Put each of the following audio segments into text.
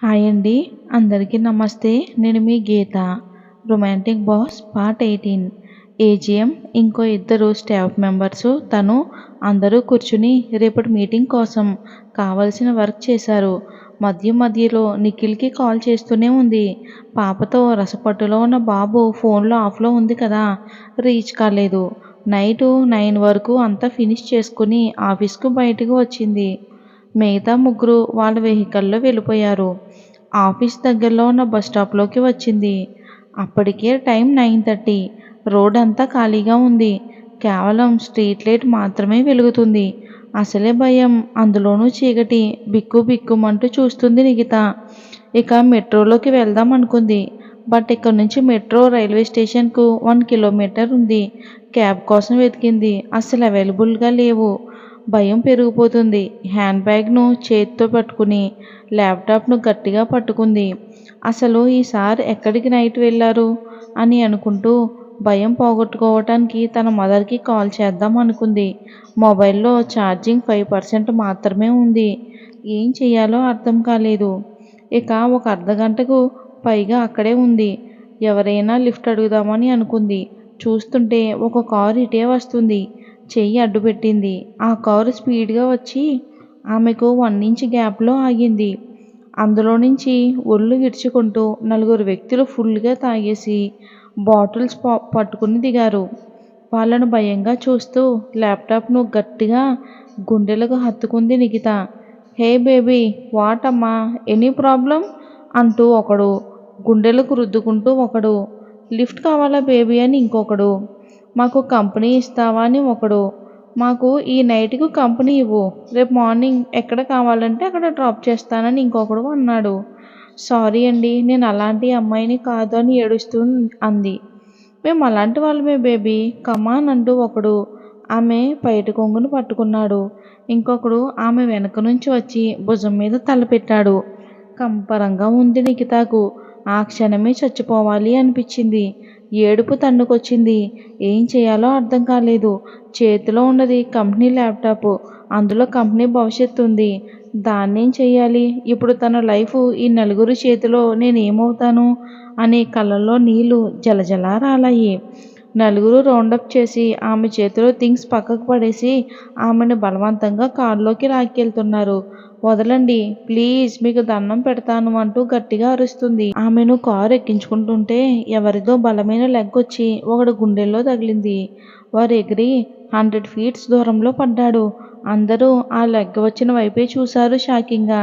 Hi అండి. అందరికీ నమస్తే. నేను మీ Geetha. Romantic boss part 18. AGM, ఇంకో ఇద్దరు స్టాఫ్ మెంబర్సు, తను అందరూ కూర్చుని రేపటి మీటింగ్ కోసం కావలసిన వర్క్ చేశారు. మధ్యలో నిఖిల్కి కాల్ చేస్తూనే ఉంది. పాపతో రసపట్టులో ఉన్న బాబు ఫోన్లో ఆఫ్లో ఉంది కదా, రీచ్ కాలేదు. నైటు 9 వరకు అంతా ఫినిష్ చేసుకుని ఆఫీస్కు బయటకు వచ్చింది. మిగతా ముగ్గురు వాళ్ళ వెహికల్లో వెళ్ళిపోయారు. ఆఫీస్ దగ్గరలో ఉన్న బస్ స్టాప్లోకి వచ్చింది. అప్పటికే టైం 9:30. రోడ్ అంతా ఖాళీగా ఉంది. కేవలం స్ట్రీట్ లైట్ మాత్రమే వెలుగుతుంది. అసలే భయం, అందులోనూ చీకటి. బిక్కు బిక్కుమంటూ చూస్తుంది నిఖిత. ఇక మెట్రోలోకి వెళ్దాం అనుకుంది. బట్ ఇక్కడ నుంచి మెట్రో రైల్వే స్టేషన్కు 1 కిలోమీటర్ ఉంది. క్యాబ్ కోసం వెతికింది. అస్సలు అవైలబుల్గా లేవు. భయం పెరిగిపోతుంది. హ్యాండ్ బ్యాగ్ను చేతితో పట్టుకుని ల్యాప్టాప్ను గట్టిగా పట్టుకుంది. అసలు ఈసారి ఎక్కడికి నైట్ వెళ్ళారు అని అనుకుంటూ భయం పోగొట్టుకోవటానికి తన మదర్కి కాల్ చేద్దాం అనుకుంది. మొబైల్లో ఛార్జింగ్ 5% మాత్రమే ఉంది. ఏం చెయ్యాలో అర్థం కాలేదు. ఇక ఒక అర్ధగంటకు పైగా అక్కడే ఉంది. ఎవరైనా లిఫ్ట్ అడుగుదామని అనుకుంది. చూస్తుంటే ఒక కారు ఇటే వస్తుంది. చెయ్యి అడ్డుపెట్టింది. ఆ కారు స్పీడ్గా వచ్చి ఆమెకు 1 ఇంచ్ గ్యాప్లో ఆగింది. అందులో నుంచి ఒళ్ళు విడుచుకుంటూ నలుగురు వ్యక్తులు ఫుల్గా తాగేసి బాటిల్స్ పట్టుకుని దిగారు. వాళ్ళను భయంగా చూస్తూ ల్యాప్టాప్ను గట్టిగా గుండెలకు హత్తుకుంది నిఖిత. హే బేబీ, వాట్ అమ్మా, ఎనీ ప్రాబ్లం అంటూ ఒకడు, గుండెలకు రుద్దుకుంటూ ఒకడు, లిఫ్ట్ కావాలా బేబీ అని ఇంకొకడు, మాకు కంపెనీ ఇస్తావా అని ఒకడు, మాకు ఈ నైట్కు కంపెనీ ఇవ్వు, రేపు మార్నింగ్ ఎక్కడ కావాలంటే అక్కడ డ్రాప్ చేస్తానని ఇంకొకడు అన్నాడు. సారీ అండి, నేను అలాంటి అమ్మాయిని కాదు అని ఏడుస్తూ అంది. మేము అలాంటి వాళ్ళమే బేబీ, కమాన్ అంటూ ఒకడు ఆమె పైట కొంగును పట్టుకున్నాడు. ఇంకొకడు ఆమె వెనక నుంచి వచ్చి భుజం మీద తలపెట్టాడు. కంపరంగా ఉంది నిఖితకు. ఆ క్షణమే చచ్చిపోవాలి అనిపించింది. ఏడుపు తన్నుకొచ్చింది. ఏం చేయాలో అర్థం కాలేదు. చేతిలో ఉన్నది కంపెనీ ల్యాప్టాప్. అందులో కంపెనీ భవిష్యత్తు ఉంది. దాన్నేం చెయ్యాలి? ఇప్పుడు తన లైఫ్ ఈ నలుగురి చేతిలో నేనేమవుతాను అని కళ్ళల్లో నీళ్లు జలజలా రాలాయి. నలుగురు రౌండప్ చేసి ఆమె చేతిలో థింగ్స్ పక్కకు పడేసి ఆమెను బలవంతంగా కారులోకి లాక్కెళ్తున్నారు. వదలండి ప్లీజ్, మీకు దండం పెడతాను అంటూ గట్టిగా అరుస్తుంది. ఆమెను కారు ఎక్కించుకుంటుంటే ఎవరిదో బలమైన లెగ్గొచ్చి ఒకడు గుండెల్లో తగిలింది. వారు ఎగిరి 100 feet దూరంలో పడ్డాడు. అందరూ ఆ లెగ్గ వచ్చిన వైపే చూశారు షాకింగ్గా.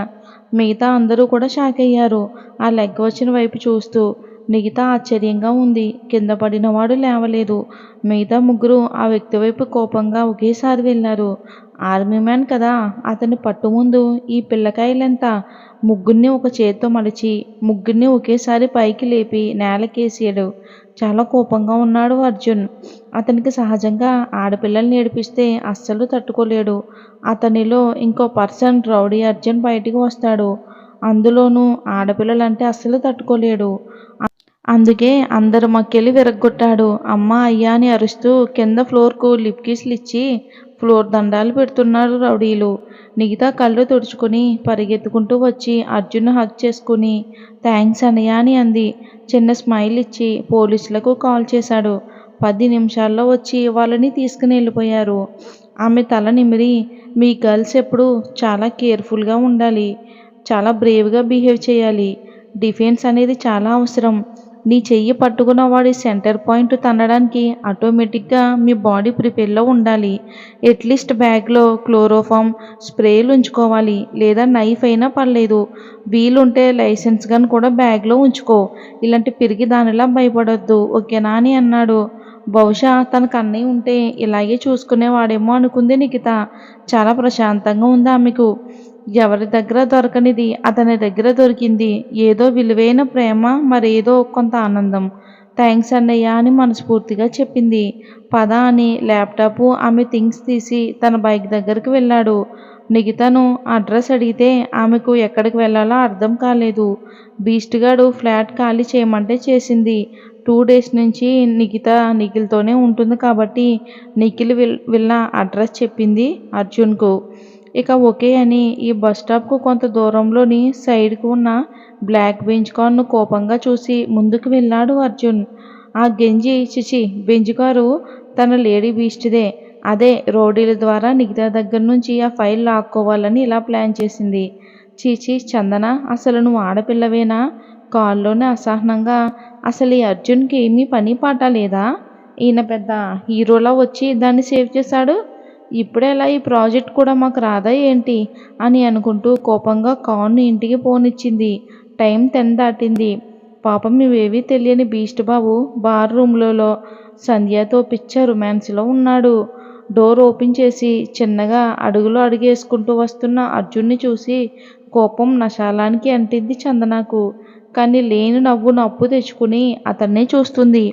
మిగతా అందరూ కూడా షాక్ అయ్యారు ఆ లెగ్గ వచ్చిన వైపు చూస్తూ. మిగతా ఆశ్చర్యంగా ఉంది. కింద పడినవాడు లేవలేదు. మిగతా ముగ్గురు ఆ వ్యక్తి వైపు కోపంగా ఒకేసారి వెళ్ళారు. ఆర్మీ మ్యాన్ కదా, అతని పట్టు ముందు ఈ పిల్లకాయలెంత? ముగ్గురిని ఒక చేత్తో మడిచి ముగ్గురిని ఒకేసారి పైకి లేపి నేలకేసాడు. చాలా కోపంగా ఉన్నాడు అర్జున్. అతనికి సహజంగా ఆడపిల్లల్ని ఏడిపిస్తే అస్సలు తట్టుకోలేడు. అతనిలో ఇంకో పర్సన్ రౌడీ అర్జున్ బయటికి వస్తాడు. అందులోనూ ఆడపిల్లలంటే అస్సలు తట్టుకోలేడు. అందుకే అందరు మక్కెలి విరగ్గొట్టాడు. అమ్మా అయ్యా అని అరుస్తూ కింద ఫ్లోర్కు లిప్ కిస్లు ఇచ్చి ఫ్లోర్ దండాలు పెడుతున్నారు రౌడీలు. నిఖిత కళ్ళు తుడుచుకుని పరిగెత్తుకుంటూ వచ్చి అర్జున్ హగ్ చేసుకుని థ్యాంక్స్ అన్నయ్య అని అంది. చిన్న స్మైల్ ఇచ్చి పోలీసులకు కాల్ చేశాడు. 10 నిమిషాల్లో వచ్చి వాళ్ళని తీసుకుని వెళ్ళిపోయారు. ఆమె తల నిమిరి, మీ గర్ల్స్ ఎప్పుడు చాలా కేర్ఫుల్గా ఉండాలి, చాలా బ్రేవ్గా బిహేవ్ చేయాలి. డిఫెన్స్ అనేది చాలా అవసరం. నీ చెయ్యి పట్టుకున్న వాడి సెంటర్ పాయింట్ తన్నడానికి ఆటోమేటిక్గా మీ బాడీ ప్రిపేర్లో ఉండాలి. అట్లీస్ట్ బ్యాగ్లో క్లోరోఫామ్ స్ప్రేలు ఉంచుకోవాలి, లేదా నైఫ్ అయినా పర్లేదు. వీలుంటే లైసెన్స్ గన్ కూడా బ్యాగ్లో ఉంచుకో. ఇలాంటి పిరికి దానిలా భయపడొద్దు, ఓకేనా అని అన్నాడు. బహుశా తనకు అన్నయ్య ఉంటే ఇలాగే చూసుకునేవాడేమో అనుకుంది నిఖిత. చాలా ప్రశాంతంగా ఉంది ఆమెకు. ఎవరి దగ్గర దొరకనిది అతని దగ్గర దొరికింది. ఏదో విలువైన ప్రేమ, మరేదో కొంత ఆనందం. థ్యాంక్స్ అన్నయ్య అని మనస్ఫూర్తిగా చెప్పింది. పద అని ల్యాప్టాప్ ఆమె థింగ్స్ తీసి తన బైక్ దగ్గరికి వెళ్ళాడు. నిఖితను అడ్రస్ అడిగితే ఆమెకు ఎక్కడికి వెళ్ళాలో అర్థం కాలేదు. బీస్ట్గాడు ఫ్లాట్ ఖాళీ చేయమంటే చేసింది. 2 days నుంచి నిఖిత నిఖిల్తోనే ఉంటుంది కాబట్టి నిఖిల్ విల్లా అడ్రస్ చెప్పింది అర్జున్కు. ఇక ఓకే అని ఈ బస్ స్టాప్కు కొంత దూరంలోని సైడ్కు ఉన్న బ్లాక్ బెంచ్ కారును కోపంగా చూసి ముందుకు వెళ్ళాడు అర్జున్. ఆ గెంజి చిచి బెంచ్ కారు తన లేడీ బీస్ట్దే. అదే రౌడీల ద్వారా నిఖిత దగ్గర నుంచి ఆ ఫైల్ లాక్కోవాలని ఇలా ప్లాన్ చేసింది. చీచీ చందన, అసలు నువ్వు ఆడపిల్లవేనా? కాల్లోనే అసహనంగా, అసలు ఈ అర్జున్కి ఏమీ పని పాట లేదా? ఈయన పెద్ద హీరోలా వచ్చి దాన్ని సేవ్ చేశాడు. ఇప్పుడెలా ఈ ప్రాజెక్ట్ కూడా మాకు రాదా ఏంటి అని అనుకుంటూ కోపంగా కార్ను ఇంటికి పోనిచ్చింది. టైం 10 దాటింది. పాపం ఇవేవీ తెలియని బీస్ట్ బాబు బార్ రూమ్లలో సంధ్యతో పిచ్చ రొమాన్స్లో ఉన్నాడు. డోర్ ఓపెన్ చేసి చిన్నగా అడుగులు అడుగేసుకుంటూ వస్తున్న అర్జున్ని చూసి కోపం నశాలానికి అంటింది చందనకు. కానీ లేని నవ్వును అప్పు తెచ్చుకుని అతన్నే చూస్తుంది.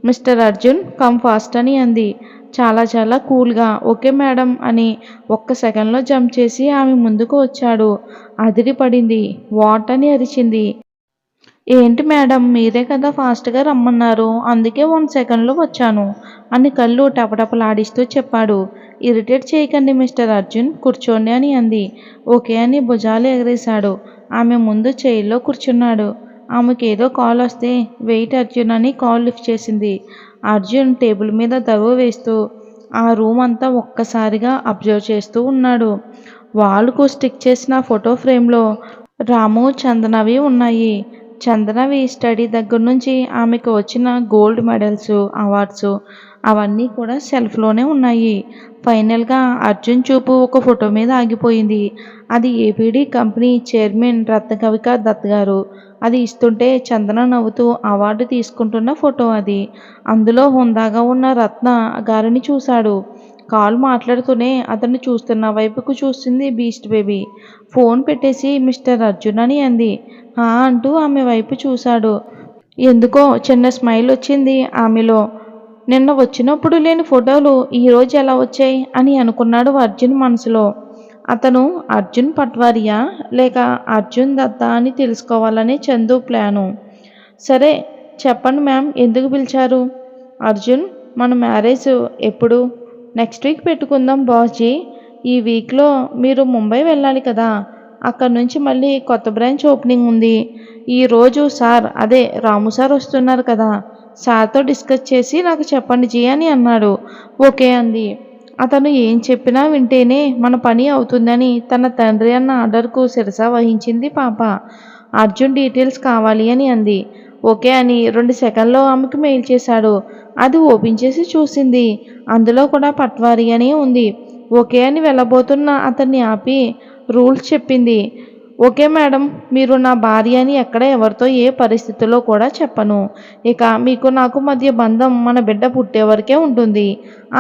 మిస్టర్ అర్జున్ కమ్ ఫాస్ట్ అని అంది. చాలా చాలా కూల్గా. ఓకే మేడం అని ఒక్క సెకండ్లో జంప్ చేసి ఆమె ముందుకు వచ్చాడు. అదిరిపడింది. వాట్ అని అరిచింది. ఏంటి మేడం, మీరే కదా ఫాస్ట్గా రమ్మన్నారు, అందుకే 1 సెకండ్లో వచ్చాను అని కళ్ళు టపటపలాడిస్తూ చెప్పాడు. ఇరిటేట్ చేయకండి మిస్టర్ అర్జున్, కూర్చోండి అని అంది. ఓకే అని భుజాలు ఎగరేశాడు. ఆమె ముందు చైర్లో కూర్చున్నాడు. ఆమెకేదో కాల్ వస్తే వెయిట్ అర్జున్ అని కాల్ లిఫ్ట్ చేసింది. అర్జున్ టేబుల్ మీద దరువు వేస్తూ ఆ రూమ్ అంతా ఒక్కసారిగా అబ్జర్వ్ చేస్తూ ఉన్నాడు. వాల్కు స్టిక్ చేసిన ఫోటో ఫ్రేమ్లో రాము చందనవి ఉన్నాయి. చందనవి స్టడీ దగ్గర నుంచి ఆమెకు వచ్చిన గోల్డ్ మెడల్స్, అవార్డ్స్ అవన్నీ కూడా సెల్ఫ్లోనే ఉన్నాయి. ఫైనల్గా అర్జున్ చూపు ఒక ఫోటో మీద ఆగిపోయింది. అది ఏపీడీ కంపెనీ చైర్మన్ రత్నకవిక దత్ గారు. అది ఇస్తుంటే చందన నవ్వుతూ అవార్డు తీసుకుంటున్న ఫోటో అది. అందులో హుందాగా ఉన్న రత్న గారిని చూశాడు. కాల్ మాట్లాడుతూనే అతన్ని చూస్తున్న వైపుకు చూసింది బీస్ట్ బేబీ. ఫోన్ పెట్టేసి మిస్టర్ అర్జున్ అని అంది. హా అంటూ ఆమె వైపు చూశాడు. ఎందుకో చిన్న స్మైల్ వచ్చింది ఆమెలో. నిన్న వచ్చినప్పుడు లేని ఫోటోలు ఈరోజు ఎలా వచ్చాయి అని అనుకున్నాడు అర్జున్ మనసులో. అతను అర్జున్ పట్వారియా లేక అర్జున్ దత్తా అని తెలుసుకోవాలనే చందు ప్లాను. సరే చెప్పండి మ్యామ్, ఎందుకు పిలిచారు? అర్జున్, మన మ్యారేజ్ ఎప్పుడు? నెక్స్ట్ వీక్ పెట్టుకుందాం బాస్జీ. ఈ వీక్లో మీరు ముంబై వెళ్ళాలి కదా, అక్కడ నుంచి మళ్ళీ కొత్త బ్రాంచ్ ఓపెనింగ్ ఉంది. ఈరోజు సార్ అదే రాము సార్ వస్తున్నారు కదా, సార్తో డిస్కస్ చేసి నాకు చెప్పండి జీ అని అన్నాడు. ఓకే అంది. అతను ఏం చెప్పినా వింటేనే మన పని అవుతుందని తన తండ్రి అన్న ఆర్డర్కు శిరస వహించింది పాప. అర్జున్ డీటెయిల్స్ కావాలి అని అంది. ఓకే అని 2 సెకండ్లో ఆమెకు మెయిల్ చేశాడు. అది ఓపెన్ చేసి చూసింది. అందులో కూడా పట్వారీ అనే ఉంది. ఓకే అని వెళ్ళబోతున్న అతన్ని ఆపి రూల్స్ చెప్పింది. ఓకే మేడం, మీరు నా భార్య అని ఎక్కడ ఎవరితో ఏ పరిస్థితుల్లో కూడా చెప్పను. ఇక మీకు నాకు మధ్య బంధం మన బిడ్డ పుట్టే వరకే ఉంటుంది.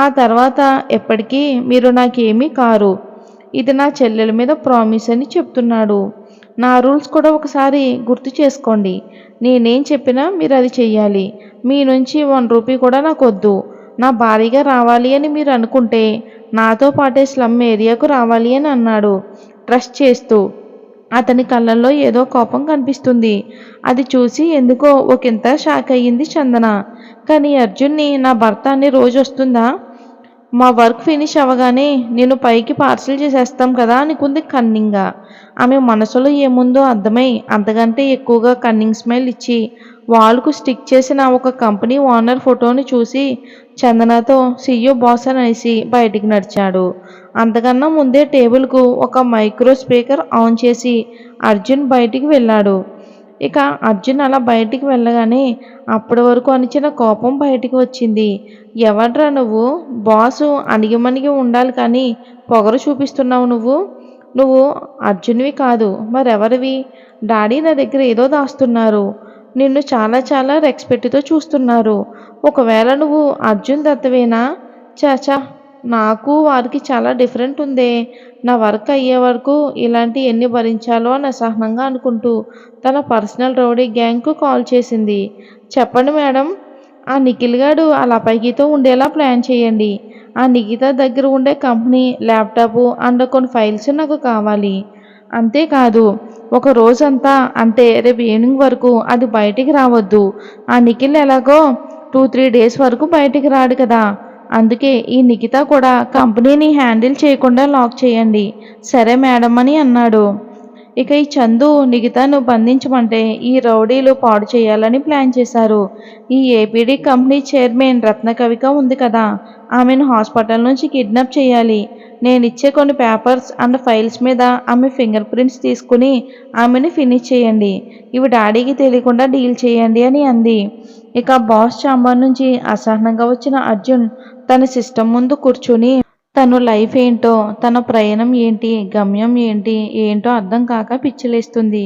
ఆ తర్వాత ఎప్పటికీ మీరు నాకేమీ కారు. ఇది నా చెల్లెల మీద ప్రామిస్ అని చెప్తున్నాడు. నా రూల్స్ కూడా ఒకసారి గుర్తు చేసుకోండి. నేనేం చెప్పినా మీరు అది చెయ్యాలి. మీ నుంచి 1 రూపీ కూడా నాకు వద్దు. నా భారీగా రావాలి అని మీరు అనుకుంటే నాతో పాటే స్లమ్ ఏరియాకు రావాలి అని అన్నాడు ట్రస్ట్ చేస్తూ. అతని కళ్ళల్లో ఏదో కోపం కనిపిస్తుంది. అది చూసి ఎందుకో ఒకంత షాక్ అయ్యింది చందన. కానీ అర్జున్ని నా భర్త అని రోజు వస్తుందా? మా వర్క్ ఫినిష్ అవ్వగానే నేను పైకి పార్సిల్ చేసేస్తాం కదా అనుకుంది కన్నింగ్గా. ఆమె మనసులో ఏముందో అర్థమై అంతకంటే ఎక్కువగా కన్నింగ్ స్మైల్ ఇచ్చి వాల్కు స్టిక్ చేసిన ఒక కంపెనీ ఓనర్ ఫోటోని చూసి చందనతో సియో బాస్ అనేసి బయటికి నడిచాడు. అంతకన్నా ముందే టేబుల్కు ఒక మైక్రో స్పీకర్ ఆన్ చేసి అర్జున్ బయటికి వెళ్ళాడు. ఇక అర్జున్ అలా బయటికి వెళ్ళగానే అప్పటి వరకు అణిచిన కోపం బయటికి వచ్చింది. ఎవడ్రా నువ్వు? బాసు అణిగిమణిగి ఉండాలి కానీ పొగరు చూపిస్తున్నావు నువ్వు. నువ్వు అర్జున్వి కాదు మరెవరివి? డాడీ నా దగ్గర ఏదో దాస్తున్నారు. నిన్ను చాలా చాలా రెస్పెక్ట్తో చూస్తున్నారు. ఒకవేళ నువ్వు అర్జున్ దత్తవేనా? చాచా, నాకు వారికి చాలా డిఫరెంట్ ఉందే. నా వర్క్ అయ్యే వరకు ఇలాంటి ఎన్ని భరించాలో అని అసహనంగా అనుకుంటూ తన పర్సనల్ రౌడీ గ్యాంగ్కు కాల్ చేసింది. చెప్పండి మేడం, ఆ నిఖిల్ గాడు అలా పైకితో ఉండేలా ప్లాన్ చేయండి. ఆ నిఖిత దగ్గర ఉండే కంపెనీ ల్యాప్టాప్ అండ్ కొన్ని ఫైల్స్ నాకు కావాలి. అంతేకాదు ఒక రోజంతా అంటే రేపు ఈవినింగ్ వరకు అది బయటికి రావద్దు. ఆ నిఖిల్ ఎలాగో 2-3 డేస్ వరకు బయటికి రాడు కదా, అందుకే ఈ నిఖిత కూడా కంపెనీని హ్యాండిల్ చేయకుండా లాక్ చేయండి. సరే మేడం అని అన్నాడు. ఇక ఈ చందు నిఖితను బంధించమంటే ఈ రౌడీలు పాడు చేయాలని ప్లాన్ చేశారు. ఈ ఏపీడీ కంపెనీ చైర్మన్ రత్నకవిక ఉంది కదా, ఆమెను హాస్పిటల్ నుంచి కిడ్నాప్ చేయాలి. నేనిచ్చే కొన్ని పేపర్స్ అండ్ ఫైల్స్ మీద ఆమె ఫింగర్ ప్రింట్స్ తీసుకుని ఆమెను ఫినిష్ చేయండి. ఇవి డాడీకి తెలియకుండా డీల్ చేయండి అని అంది. ఇక బాస్ ఛాంబర్ నుంచి అసహనంగా వచ్చిన అర్జున్ తన సిస్టమ్ ముందు కూర్చుని తను లైఫ్ ఏంటో, తన ప్రయాణం ఏంటి, గమ్యం ఏంటి, ఏంటో అర్థం కాక పిచ్చిలేస్తుంది.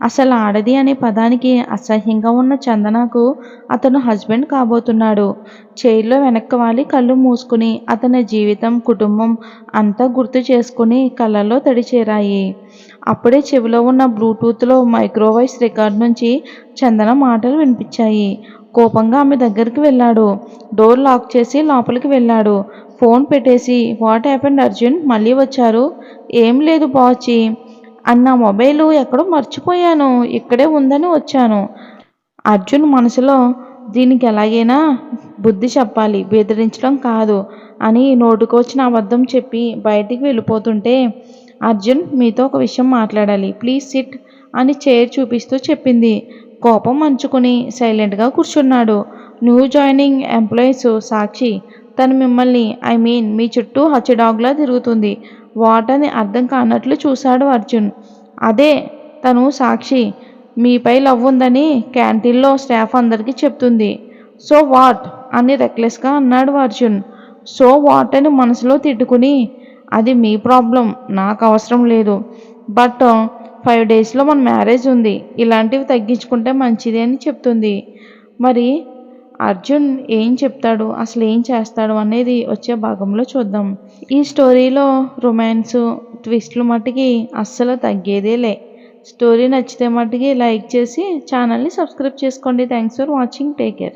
అసలు ఆడది అనే పదానికి అసహ్యంగా ఉన్న చందనకు అతను హస్బెండ్ కాబోతున్నాడు. చైర్లో వెనక్కి వాలి కళ్ళు మూసుకుని అతని జీవితం, కుటుంబం అంతా గుర్తు చేసుకుని కళ్ళల్లో తడి చేరాయి. అప్పుడే చెవిలో ఉన్న బ్లూటూత్లో మైక్రోవాయిస్ రికార్డ్ నుంచి చందన మాటలు వినిపించాయి. కోపంగా ఆమె దగ్గరికి వెళ్ళాడు. డోర్ లాక్ చేసి లోపలికి వెళ్ళాడు. ఫోన్ పెట్టేసి వాట్ హ్యాపెండ్ అర్జున్, మళ్ళీ వచ్చారు? ఏం లేదు బాచి, అన్న మొబైలు ఎక్కడో మర్చిపోయాను, ఇక్కడే ఉందని వచ్చాను. అర్జున్ మనసులో దీనికి ఎలాగైనా బుద్ధి చెప్పాలి, బెదిరించడం కాదు అని నోటుకొచ్చిన అబద్ధం చెప్పి బయటికి వెళ్ళిపోతుంటే అర్జున్ మీతో ఒక విషయం మాట్లాడాలి, ప్లీజ్ సిట్ అని చైర్ చూపిస్తూ చెప్పింది. కోపం అంచుకుని సైలెంట్గా కూర్చున్నాడు. న్యూ జాయినింగ్ ఎంప్లాయీస్ సాక్షి, తను మిమ్మల్ని మీ చుట్టూ హచ్చడాగ్లా తిరుగుతుంది. వాట్ అని అర్థం కానట్లు చూశాడు అర్జున్. అదే తను సాక్షి మీపై లవ్ ఉందని క్యాంటీన్లో స్టాఫ్ అందరికీ చెప్తుంది. సో వాట్ అని రెక్లెస్గా అన్నాడు అర్జున్. సో వాట్ అని మనసులో తిట్టుకుని అది మీ ప్రాబ్లం, నాకు అవసరం లేదు. బట్ 5 డేస్లో మన మ్యారేజ్ ఉంది, ఇలాంటివి తగ్గించుకుంటే మంచిది అని చెప్తుంది. మరి అర్జున్ ఏం చెప్తాడు, అసలు ఏం చేస్తాడు అనేది వచ్చే భాగంలో చూద్దాం. ఈ స్టోరీలో రొమాన్స్ ట్విస్ట్లు మట్టుకి అస్సలు తగ్గేదేలే. స్టోరీ నచ్చితే మట్టుకి లైక్ చేసి ఛానల్ని సబ్స్క్రైబ్ చేసుకోండి. Thanks for watching. Take care.